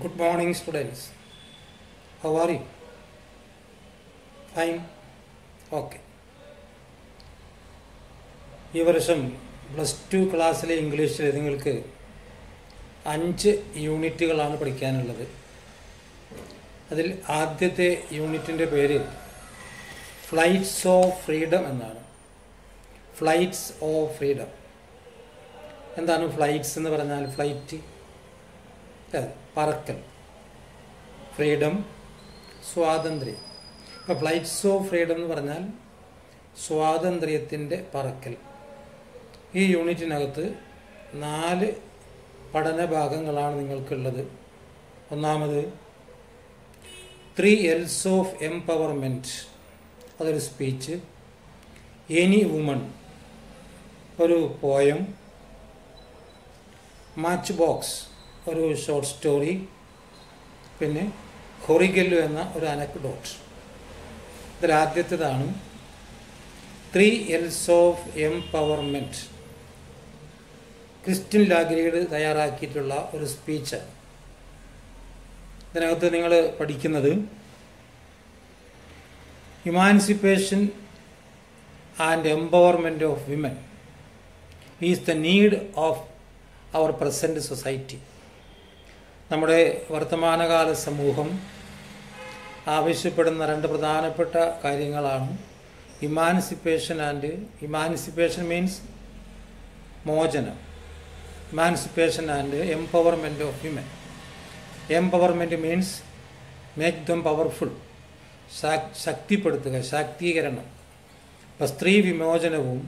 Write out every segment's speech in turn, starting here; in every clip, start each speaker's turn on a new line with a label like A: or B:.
A: Good morning, students. How are you? Fine? Okay. ഈ വർഷം +2 ക്ലാസ്സിലെ ഇംഗ്ലീഷിൽ നിങ്ങൾക്ക് 5 യൂണിറ്റുകളാണ് പഠിക്കാനുള്ളത്. അതിൽ ആദ്യത്തെ യൂണിറ്റിൻ്റെ പേര് ഫ്ലൈറ്റ്സ് ഓഫ് ഫ്രീഡം എന്നാണ്. ഫ്ലൈറ്റ്സ് ഓഫ് ഫ്രീഡം എന്താണ്? ഫ്ലൈറ്റ്സ് എന്ന് പറഞ്ഞാൽ ഫ്ലൈറ്റ് പറക്കൽ, ഫ്രീഡം സ്വാതന്ത്ര്യം. ഇപ്പോൾ ഫ്ലൈറ്റ്സ് ഓഫ് ഫ്രീഡം എന്ന് പറഞ്ഞാൽ സ്വാതന്ത്ര്യത്തിൻ്റെ പറക്കൽ. ഈ യൂണിറ്റിനകത്ത് 4 പഠന ഭാഗങ്ങളാണ് നിങ്ങൾക്കുള്ളത്. ഒന്നാമത് 3 L's ഓഫ് എംപവർമെൻറ്റ്, അതൊരു സ്പീച്ച്. എനി വുമൺ, ഒരു പോയം. മാച്ച് ബോക്സ്, ഒരു ഷോർട്ട് സ്റ്റോറി. പിന്നെ ഹൊറിഗല്ലു എന്ന ഒരു അനക്ഡോട്ട്. ഇതിൽ ആദ്യത്തേതാണ് 3 L's of empowerment. Christine Lagarde തയ്യാറാക്കിയിട്ടുള്ള ഒരു സ്പീച്ച്. ഇതിനകത്ത് നിങ്ങൾ പഠിക്കുന്നത് emancipation and empowerment of women is the need of our present society. നമ്മുടെ വർത്തമാനകാല സമൂഹം ആവശ്യപ്പെടുന്ന 2 പ്രധാനപ്പെട്ട കാര്യങ്ങളാണ് ഇമാൻസിപ്പേഷൻ മീൻസ് മോചനം. Emancipation and empowerment of women. Empowerment means make them powerful, ശക്തിപ്പെടുത്തുക, ശാക്തീകരണം. അപ്പോൾ സ്ത്രീ വിമോചനവും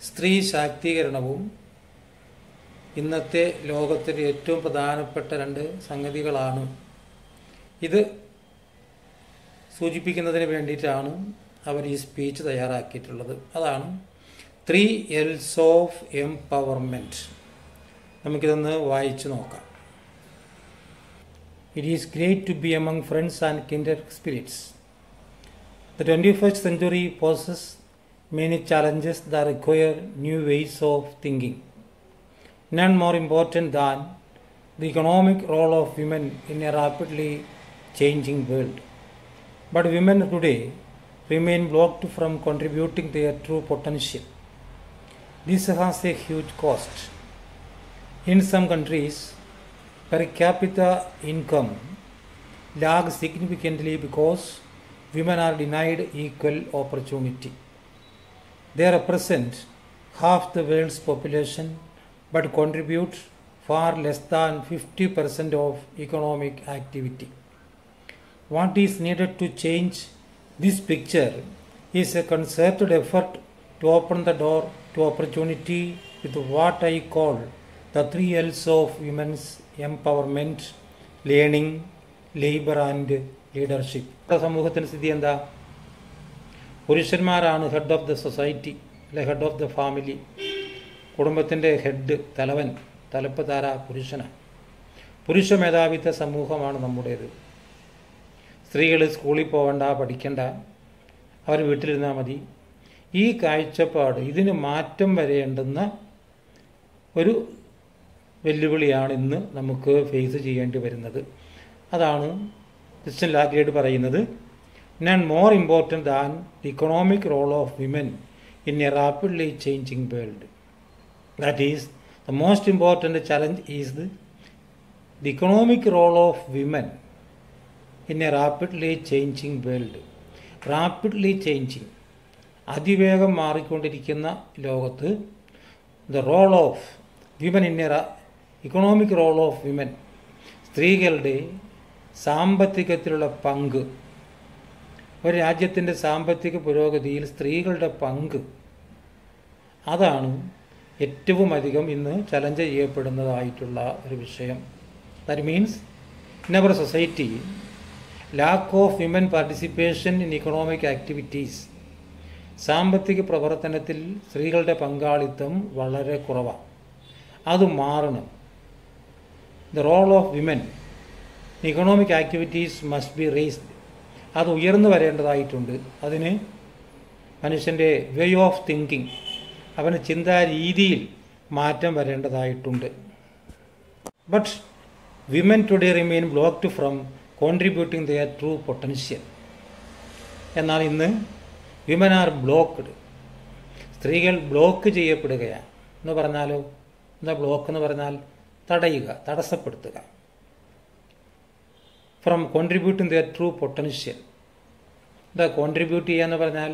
A: സ്ത്രീ ശാക്തീകരണവും ഇന്നത്തെ ലോകത്തിലെ ഏറ്റവും പ്രധാനപ്പെട്ട 2 സംഗതികളാണ്. ഇത് സൂചിപ്പിക്കുന്നതിന് വേണ്ടിയിട്ടാണ് അവർ ഈ സ്പീച്ച് തയ്യാറാക്കിയിട്ടുള്ളത്. അതാണ് 3 L's ഓഫ് എംപവർമെൻറ്റ്. നമുക്കിതൊന്ന് വായിച്ചു നോക്കാം. It is great to be among friends and kindred spirits. The 21st century poses many challenges that require new ways of thinking. None more important than the economic role of women in a rapidly changing world. But women today remain blocked from contributing their true potential. This has a huge cost. In some countries, per capita income lags significantly because women are denied equal opportunity. They represent half the world's population but contribute far less than 50% of economic activity. What is needed to change this picture is a concerted effort to open the door to opportunity with what I call the 3 L's of women's empowerment, learning, labor and leadership. സമൂഹത്തിൻ്റെ സ്ഥിതി എന്താ? പുരുഷന്മാരാണ് head of the society, അല്ലെ head of the family. കുടുംബത്തിൻ്റെ head, തലവൻ, തലപ്പത്താര പുരുഷനാണ്. പുരുഷ മേധാവിത്വ സമൂഹമാണ് നമ്മുടേത്. സ്ത്രീകൾ സ്കൂളിൽ പോകണ്ട, പഠിക്കണ്ട, അവർ വീട്ടിലിരുന്നാൽ മതി. ഈ കാഴ്ചപ്പാട്, ഇതിന് മാറ്റം വരേണ്ടുന്ന ഒരു വെല്ലുവിളിയാണ് ഇന്ന് നമുക്ക് ഫേസ് ചെയ്യേണ്ടി വരുന്നത്. അതാണ് ക്രിസ്ത്യൻ ലാഗ്രീഡ് പറയുന്നത്. None more important than the economic role of women in a rapidly changing world. That is, the most important challenge is the economic role of women in a rapidly changing world. Rapidly changing, അതിവേഗം മാറിക്കൊണ്ടിരിക്കുന്ന ലോകത്ത് the role of women in a economic role of women, സ്ത്രീകളുടെ സാമ്പത്തികത്തിലുള്ള പങ്ക്, ഒരു രാജ്യത്തിൻ്റെ സാമ്പത്തിക പുരോഗതിയിൽ സ്ത്രീകളുടെ പങ്ക്, അതാണ് ഏറ്റവും അധികം ഇന്ന് ചലഞ്ച് ചെയ്യപ്പെടുന്നതായിട്ടുള്ള ഒരു വിഷയം. That means in our society lack of women participation in economic activities. സാമ്പത്തിക പ്രവർത്തനത്തിൽ സ്ത്രീകളുടെ പങ്കാളിത്തം വളരെ കുറവാണ്. അത് മാറണം. The role of women in economic activities must be raised. അത് ഉയർന്നു വരേണ്ടതായിട്ടുണ്ട്. അതിന് മനുഷ്യൻ്റെ വേ ഓഫ് തിങ്കിങ്, അവന് ചിന്താരീതിയിൽ മാറ്റം വരേണ്ടതായിട്ടുണ്ട്. But women today remain blocked from contributing their true potential. എന്നാൽ ഇന്ന് വിമൻ ആർ ബ്ലോക്ക്ഡ്, സ്ത്രീകൾ ബ്ലോക്ക് ചെയ്യപ്പെടുകയാണ് എന്ന് പറഞ്ഞാലോ, എന്താ ബ്ലോക്ക് എന്ന് പറഞ്ഞാൽ തടയുക, തടസ്സപ്പെടുത്തുക. From contributing their true potential. എന്താ കോൺട്രിബ്യൂട്ട് ചെയ്യുക എന്ന് പറഞ്ഞാൽ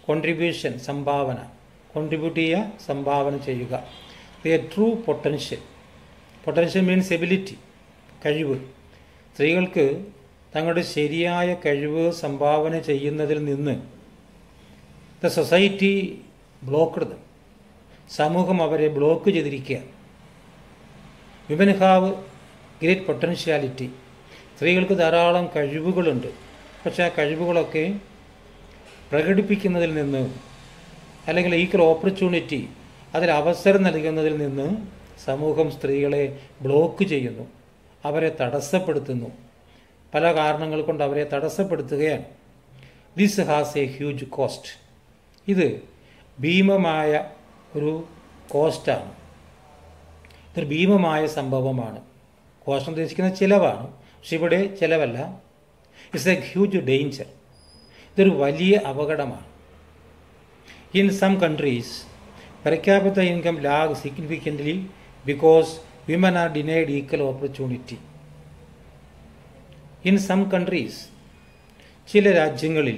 A: കോൺട്രിബ്യൂഷൻ, സംഭാവന, കോൺട്രിബ്യൂട്ട് ചെയ്യുക, സംഭാവന ചെയ്യുക. Their true potential. Potential means ability, കഴിവ്. സ്ത്രീകൾക്ക് തങ്ങളുടെ ശരിയായ കഴിവ് സംഭാവന ചെയ്യുന്നതിൽ നിന്ന് ദ സൊസൈറ്റി ബ്ലോക്ക്ഡ്, സമൂഹം അവരെ ബ്ലോക്ക് ചെയ്തിരിക്കുക. Women have great potentiality. സ്ത്രീകൾക്ക് ധാരാളം കഴിവുകളുണ്ട്. പക്ഷേ ആ കഴിവുകളൊക്കെ പ്രകടിപ്പിക്കുന്നതിൽ നിന്ന്, അല്ലെങ്കിൽ ഈക്വൽ ഓപ്പർച്യൂണിറ്റി, അതിൽ അവസരം നൽകുന്നതിൽ നിന്ന് സമൂഹം സ്ത്രീകളെ ബ്ലോക്ക് ചെയ്യുന്നു, അവരെ തടസ്സപ്പെടുത്തുന്നു. പല കാരണങ്ങൾ കൊണ്ട് അവരെ തടസ്സപ്പെടുത്തുകയാണ്. This has a huge cost. ഇത് ഭീമമായ ഒരു കോസ്റ്റാണ്, ഇതൊരു ഭീമമായ സംഭവമാണ്. കോസ്റ്റ് ഉദ്ദേശിക്കുന്ന ചിലവാണ്, പക്ഷെ ഇവിടെ ചിലവല്ല. It's a huge danger. ഇതൊരു വലിയ അപകടമാണ്. In some countries per capita income lag significantly because women are denied equal opportunity. In some countries, ചില രാജ്യങ്ങളിൽ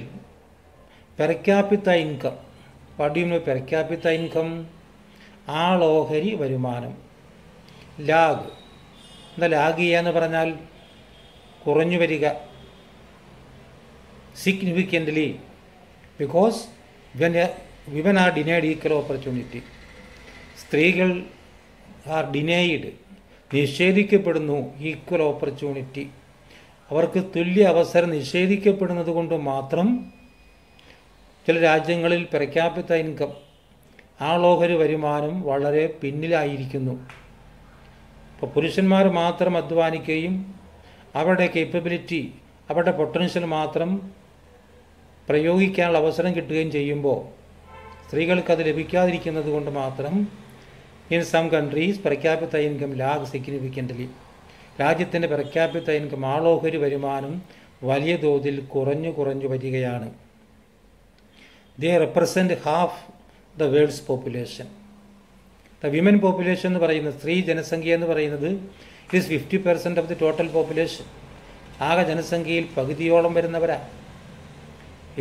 A: പെർ ക്യാപിറ്റ ഇൻകം, പഠിയുന്ന പെർ ക്യാപിറ്റ ഇൻകം, ആളോഹരി വരുമാനം, ലാഗ്. എന്താ ലാഗ് ചെയ്യുക എന്ന് പറഞ്ഞാൽ കുറഞ്ഞു വരിക. Significantly because women are denied equal opportunity. സ്ത്രീകൾ ആർ ഡിനൈഡ്, നിഷേധിക്കപ്പെടുന്നു, ഈക്വൽ ഓപ്പർച്യൂണിറ്റി. അവർക്ക് തുല്യ അവസരം നിഷേധിക്കപ്പെടുന്നത് കൊണ്ട് മാത്രം ചില രാജ്യങ്ങളിൽ പെർ ക്യാപിറ്റ ഇൻകം, ആളോഹരി വരുമാനം വളരെ പിന്നിലായിരിക്കുന്നു. ഇപ്പോൾ പുരുഷന്മാർ മാത്രം അധ്വാനിക്കുകയും അവരുടെ കേപ്പബിലിറ്റി, അവരുടെ പൊട്ടൻഷ്യൽ മാത്രം പ്രയോഗിക്കാനുള്ള അവസരം കിട്ടുകയും ചെയ്യുമ്പോൾ സ്ത്രീകൾക്കത് ലഭിക്കാതിരിക്കുന്നത് കൊണ്ട് മാത്രം in some countries per capita income lag significantly. രാജ്യത്തിൻ്റെ പെർ ക്യാപിറ്റ ഇൻകം, ആളോഹരി വരുമാനം വലിയ തോതിൽ കുറഞ്ഞു വരികയാണ്. They represent half the world's population. The women population എന്ന് പറയുന്നത്, സ്ത്രീ ജനസംഖ്യ എന്ന് പറയുന്നത്, it is 50% of the total population. ആകെ ജനസംഖ്യയിൽ പകുതിയോളം വരുന്നവരാ.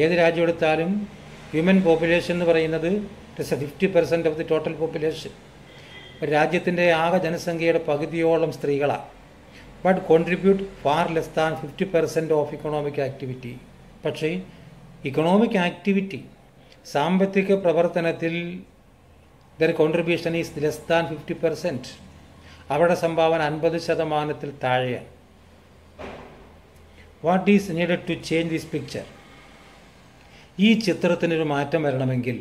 A: ഏത് രാജ്യം എടുത്താലും വിമൻ പോപ്പുലേഷൻ എന്ന് പറയുന്നത് it is 50% of the total population. രാജ്യത്തിൻ്റെ ആകെ ജനസംഖ്യയുടെ പകുതിയോളം സ്ത്രീകളാണ്. But contribute far less than 50% of economic activity. പക്ഷേ ഇക്കണോമിക് ആക്ടിവിറ്റി, സാമ്പത്തിക പ്രവർത്തനത്തിൽ their contribution is less than 50%. അവരുടെ സംഭാവന 50% താഴെയാണ്. What is needed to change this picture? ഈ ചിത്രത്തിനൊരു മാറ്റം വരണമെങ്കിൽ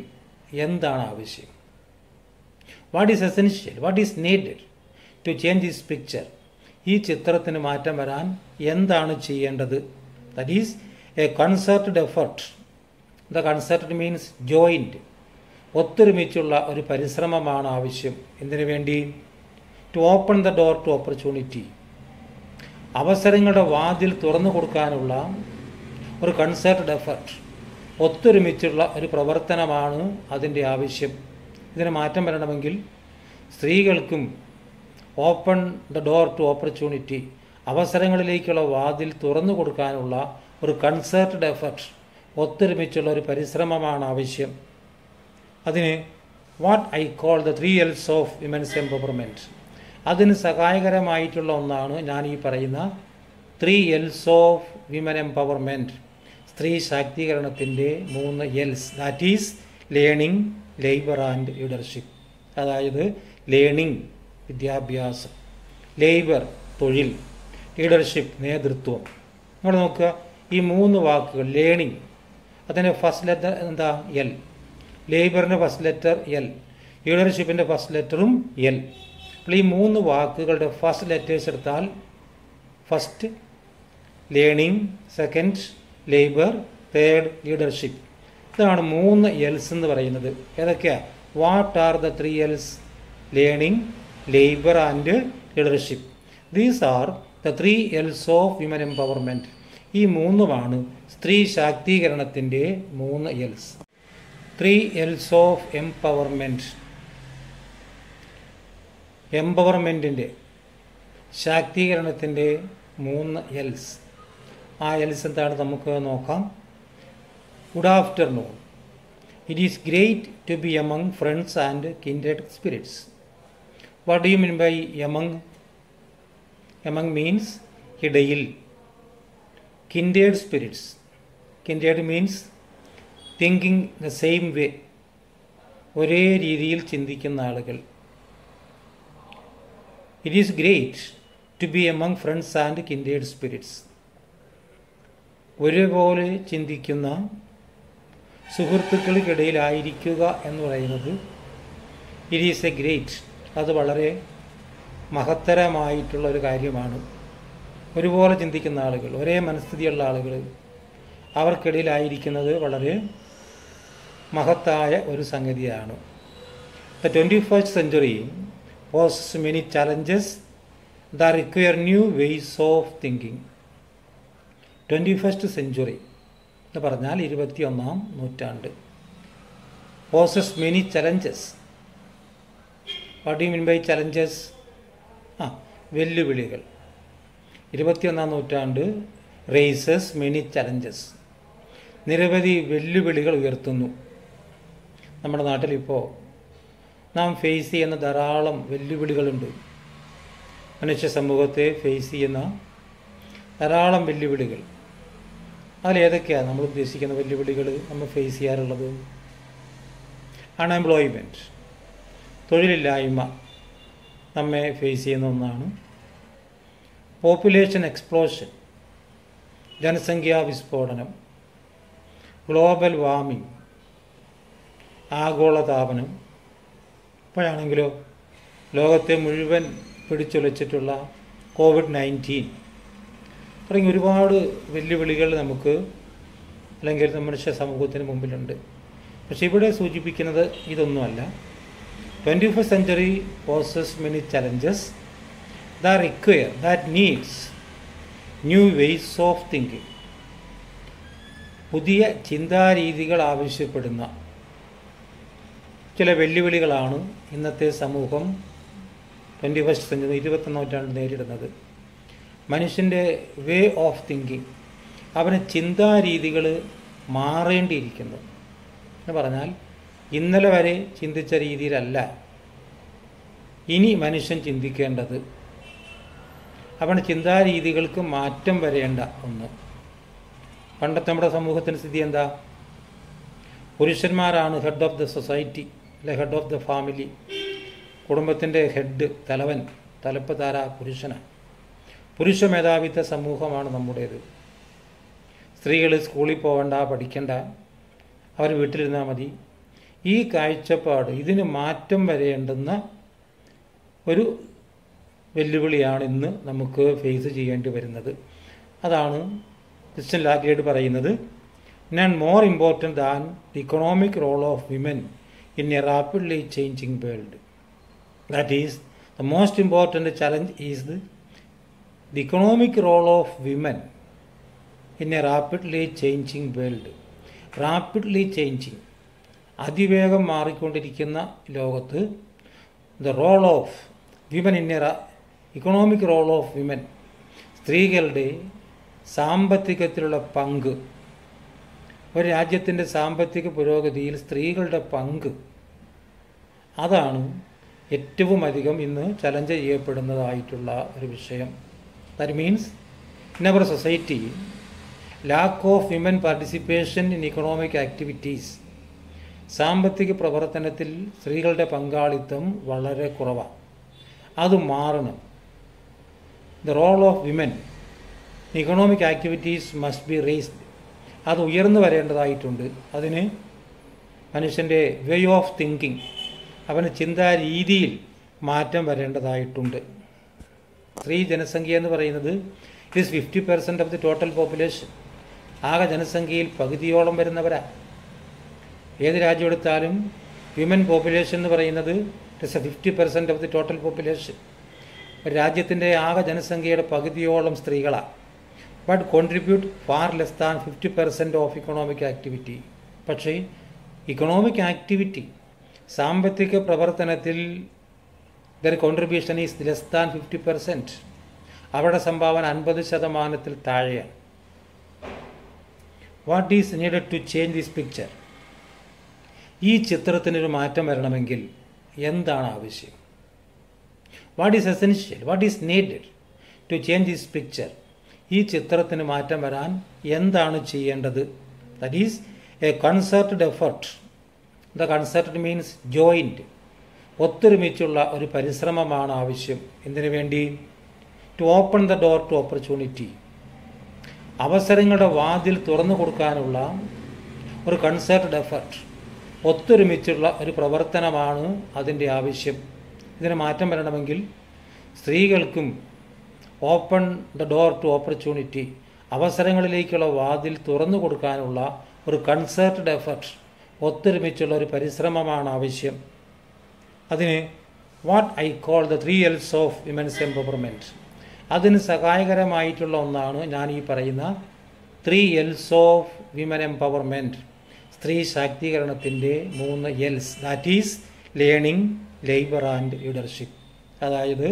A: എന്താണ് ആവശ്യം? What is essential, what is needed to change this picture? ഈ ചിത്രത്തിന് മാറ്റം വരാൻ എന്താണ് ചെയ്യേണ്ടത്? That is a concerted effort. The concerted means joint, ഒത്തൊരുമിച്ചുള്ള ഒരു പരിശ്രമമാണ് ആവശ്യം. എന്തിനു വേണ്ടി? To open the door to opportunity. അവസരങ്ങളുടെ വാതിൽ തുറന്നു കൊടുക്കാനുള്ള ഒരു കൺസെർട്ടഡ് എഫർട്ട്, ഒത്തൊരുമിച്ചുള്ള ഒരു പ്രവർത്തനമാണ് അതിൻ്റെ ആവശ്യം. ഇതിന് മാറ്റം വരണമെങ്കിൽ സ്ത്രീകൾക്കും open the door to opportunity, അവസരങ്ങളിലേക്കുള്ള വാതിൽ തുറന്നു കൊടുക്കാനുള്ള ഒരു കൺസെർട്ടഡ് എഫർട്ട്, ഒത്തൊരുമിച്ചുള്ള ഒരു പരിശ്രമമാണ് ആവശ്യം. അതിന് what I call the 3 L's of women's empowerment, അതിന് സഹായകരമായിട്ടുള്ള ഒന്നാണ് ഞാൻ ഈ പറയുന്ന 3 L's ഓഫ് വിമൻ എംപവർമെൻറ്റ്, സ്ത്രീ ശാക്തീകരണത്തിൻ്റെ 3 L's. That is learning, labour and leadership. അതായത് ലേണിംഗ് വിദ്യാഭ്യാസം, ലേബർ തൊഴിൽ, ലീഡർഷിപ്പ് നേതൃത്വം. നിങ്ങൾ നോക്കുക, ഈ 3 വാക്കുകൾ, ലേണിംഗ് അതിൻ്റെ ഫസ്റ്റ് ലെറ്റർ എന്താ? എൽ. ലേബറിൻ്റെ ഫസ്റ്റ് ലെറ്റർ എൽ, ലീഡർഷിപ്പിൻ്റെ ഫസ്റ്റ് ലെറ്ററും എൽ. അപ്പോൾ ഈ 3 വാക്കുകളുടെ ഫസ്റ്റ് ലെറ്റേഴ്സ് എടുത്താൽ first learning, second labour, third leadership. ഇതാണ് 3 L's എന്ന് പറയുന്നത്. ഏതൊക്കെയാണ്? What are the 3 L's? Learning, labour and leadership. These are the 3 L's of women empowerment. ഈ മൂന്നുമാണ് സ്ത്രീ ശാക്തീകരണത്തിൻ്റെ 3 L's. 3 L's of empowerment. എംപവർമെൻറ്റിൻ്റെ ശാക്തീകരണത്തിൻ്റെ 3 L's. ആ L's എന്താണ് നമുക്ക് നോക്കാം. Good afternoon. It is great to be among friends and kindred spirits. What do you mean by among? Among means ഇടയിൽ. Kindred spirits. Kindred means thinking the same way. ഒരേ രീതിയിൽ ചിന്തിക്കുന്ന ആളുകൾ. It is great to be among friends and kindred spirits. ഒരുപോലെ ചിന്തിക്കുന്ന സുഹൃത്തുക്കൾക്കിടയിലായിരിക്കുക എന്ന് പറയുന്നത് it is A great, അത് വളരെ മഹത്തരമായിട്ടുള്ള ഒരു കാര്യമാണ്. ഒരുപോലെ ചിന്തിക്കുന്ന ആളുകൾ, ഒരേ മനസ്ഥിതിയുള്ള ആളുകൾ, അവർക്കിടയിലായിരിക്കുന്നത് വളരെ മഹത്തായ ഒരു സംഗതിയാണ്. The 21st century poses many challenges that require new ways of thinking. 21st century എന്ന് പറഞ്ഞാൽ 21-ാം നൂറ്റാണ്ട്. Poses many challenges. What do you mean by challenges? വെല്ലുവിളികൾ. 21-ാം നൂറ്റാണ്ട് റേസസ് മെനി ചലഞ്ചസ്. നിരവധി വെല്ലുവിളികൾ ഉയർത്തുന്നു. നമ്മുടെ നാട്ടിലിപ്പോൾ നാം ഫേസ് ചെയ്യുന്ന ധാരാളം വെല്ലുവിളികളുണ്ട്. മനുഷ്യ സമൂഹത്തെ ഫേസ് ചെയ്യുന്ന ധാരാളം വെല്ലുവിളികൾ. അതിലേതൊക്കെയാണ് നമ്മൾ ഉദ്ദേശിക്കുന്ന വെല്ലുവിളികൾ നമ്മൾ ഫേസ് ചെയ്യാറുള്ളത്? അൺഎംപ്ലോയ്മെൻറ്റ്, തൊഴിലില്ലായ്മ നമ്മെ ഫേസ് ചെയ്യുന്ന ഒന്നാണ്. പോപ്പുലേഷൻ എക്സ്പ്ലോഷൻ, ജനസംഖ്യാ വിസ്ഫോടനം, ഗ്ലോബൽ വാർമിംഗ്, ആഗോളതാപനം. ഇപ്പോഴാണെങ്കിലോ ലോകത്തെ മുഴുവൻ പിടിച്ചുലച്ചിട്ടുള്ള COVID-19 തുടങ്ങി ഒരുപാട് വെല്ലുവിളികൾ നമുക്ക് അല്ലെങ്കിൽ മനുഷ്യ സമൂഹത്തിന് മുമ്പിലുണ്ട്. പക്ഷെ ഇവിടെ സൂചിപ്പിക്കുന്നത് ഇതൊന്നുമല്ല. 21st century poses many challenges that needs new ways of thinking. പുതിയ ചിന്താരീതികൾ ആവശ്യപ്പെടുന്ന ചില വെല്ലുവിളികളാണ് ഇന്നത്തെ സമൂഹം 21st century 21ാം നൂറ്റാണ്ട് നേരിടുന്നത്. മനുഷ്യൻ്റെ വേ ഓഫ് തിങ്കിങ്, അവന് ചിന്താരീതികൾ മാറേണ്ടിയിരിക്കുന്നു എന്ന് പറഞ്ഞാൽ ഇന്നലെ വരെ ചിന്തിച്ച രീതിയിലല്ല ഇനി മനുഷ്യൻ ചിന്തിക്കേണ്ടത്. അവന് ചിന്താരീതികൾക്ക് മാറ്റം വരേണ്ട ഒന്ന്. പണ്ടത്തെ നമ്മുടെ സമൂഹത്തിൻ്റെ സ്ഥിതി എന്താ? പുരുഷന്മാരാണ് ഹെഡ് ഓഫ് ദ സൊസൈറ്റി, അല്ലെ ഹെഡ് ഓഫ് ദ ഫാമിലി. കുടുംബത്തിൻ്റെ ഹെഡ്, തലവൻ, തലപ്പ് താര പുരുഷനാണ്. പുരുഷ മേധാവിത്വ സമൂഹമാണ് നമ്മുടേത്. സ്ത്രീകൾ സ്കൂളിൽ പോകണ്ട, പഠിക്കണ്ട, അവർ വീട്ടിലിരുന്നാൽ മതി. ഈ കാഴ്ചപ്പാട്, ഇതിന് മാറ്റം വരേണ്ടുന്ന ഒരു വെല്ലുവിളിയാണ് ഇന്ന് നമുക്ക് ഫേസ് ചെയ്യേണ്ടി വരുന്നത്. അതാണ് ക്രിസ്റ്റ്യൻ ലാഗ്രേഡ് പറയുന്നത്, none more important than the economic role of women in a rapidly changing world. That is the most important challenge is the economic role of women in a rapidly changing world. Rapidly changing, അതിവേഗം മാറിക്കൊണ്ടിരിക്കുന്ന ലോകത്ത് the role of women in a economic role of women, സ്ത്രീകളുടെ സാമ്പത്തികത്തിലുള്ള പങ്ക്, ഒരു രാജ്യത്തിൻ്റെ സാമ്പത്തിക പുരോഗതിയിൽ സ്ത്രീകളുടെ പങ്ക്, അതാണ് ഏറ്റവും അധികം ഇന്ന് ചലഞ്ച് ചെയ്യപ്പെടുന്നതായിട്ടുള്ള ഒരു വിഷയം. That means in our society, lack of women participation in economic activities, സാമ്പത്തിക പ്രവർത്തനത്തിൽ സ്ത്രീകളുടെ പങ്കാളിത്തം വളരെ കുറവാണ്. അത് മാറണം. The role of women in economic activities must be raised. അത് ഉയർന്നു വരേണ്ടതായിട്ടുണ്ട്. അതിന് മനുഷ്യൻ്റെ വേ ഓഫ് തിങ്കിങ്, അവന് ചിന്താരീതിയിൽ മാറ്റം വരേണ്ടതായിട്ടുണ്ട്. സ്ത്രീ ജനസംഖ്യ എന്ന് പറയുന്നത് it is 50% of the total population. ആകെ ജനസംഖ്യയിൽ പകുതിയോളം വരുന്നവരാണ്. ഏത് രാജ്യം എടുത്താലും വിമൻ പോപ്പുലേഷൻ എന്ന് പറയുന്നത് it is 50% of the total population. രാജ്യത്തിൻ്റെ ആകെ ജനസംഖ്യയുടെ പകുതിയോളം സ്ത്രീകളാണ്. But contribute far less than 50% of economic activity. പക്ഷേ ഇക്കണോമിക് ആക്ടിവിറ്റി, സാമ്പത്തിക പ്രവർത്തനത്തിൽ their contribution is less than 50%. അവരുടെ സംഭാവന 50% താഴെയാണ്. What is needed to change this picture? ഈ ചിത്രത്തിനൊരു മാറ്റം വരണമെങ്കിൽ എന്താണ് ആവശ്യം? What is essential? What is needed to change this picture? ഈ ചിത്രത്തിന് മാറ്റം വരാൻ എന്താണ് ചെയ്യേണ്ടത്? That is a concerted effort. The concerted means joint, ഒത്തൊരുമിച്ചുള്ള ഒരു പരിശ്രമമാണ് ആവശ്യം. എന്തിനു വേണ്ടി? To open the door to opportunity. അവസരങ്ങളുടെ വാതിൽ തുറന്നു കൊടുക്കാനുള്ള ഒരു കൺസെർട്ടഡ് എഫർട്ട്, ഒത്തൊരുമിച്ചുള്ള ഒരു പ്രവർത്തനമാണ് അതിൻ്റെ ആവശ്യം. ഇതിന് മാറ്റം വരണമെങ്കിൽ സ്ത്രീകൾക്കും open the door to opportunity, അവസരങ്ങളിലേക്കുള്ള വാതിൽ തുറന്നു കൊടുക്കാനുള്ള ഒരു കൺസെർട്ടഡ് എഫർട്ട്, ഒത്തൊരുമിച്ചുള്ള ഒരു പരിശ്രമമാണ് ആവശ്യം. അതിന് what I call the 3 L's of women's empowerment, അതിന് സഹായകരമായിട്ടുള്ള ഒന്നാണ് ഞാൻ ഈ പറയുന്ന 3 L's ഓഫ് വിമൻ എംപവർമെൻറ്റ്, സ്ത്രീ ശാക്തീകരണത്തിൻ്റെ 3 L's. That is learning, labour and leadership. അതായത്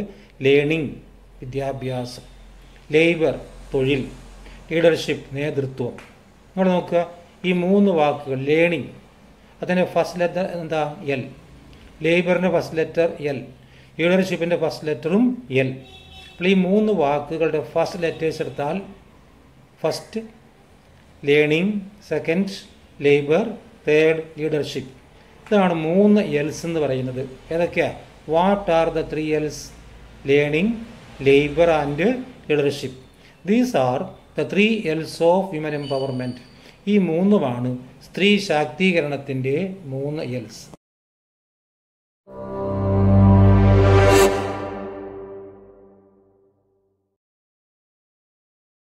A: ലേണിംഗ് വിദ്യാഭ്യാസം, ലേബർ തൊഴിൽ, ലീഡർഷിപ്പ് നേതൃത്വം. നിങ്ങൾ നോക്കുക, ഈ 3 വാക്കുകൾ, ലേണിംഗ് അതിൻ്റെ ഫസ്റ്റ് ലെറ്റർ എന്താ? എൽ. ലേബറിൻ്റെ ഫസ്റ്റ് ലെറ്റർ എൽ, ലീഡർഷിപ്പിൻ്റെ ഫസ്റ്റ് ലെറ്ററും എൽ. അപ്പോൾ ഈ 3 വാക്കുകളുടെ ഫസ്റ്റ് ലെറ്റേഴ്സ് എടുത്താൽ first learning, second labour, third leadership. ഇതാണ് 3 L's എന്ന് പറയുന്നത്. ഏതൊക്കെയാണ്? What are the 3 L's? Learning, labour and leadership. These are the 3 L's of women empowerment. ഈ 3 സ്ത്രീ ശാക്തീകരണത്തിൻ്റെ 3 L's.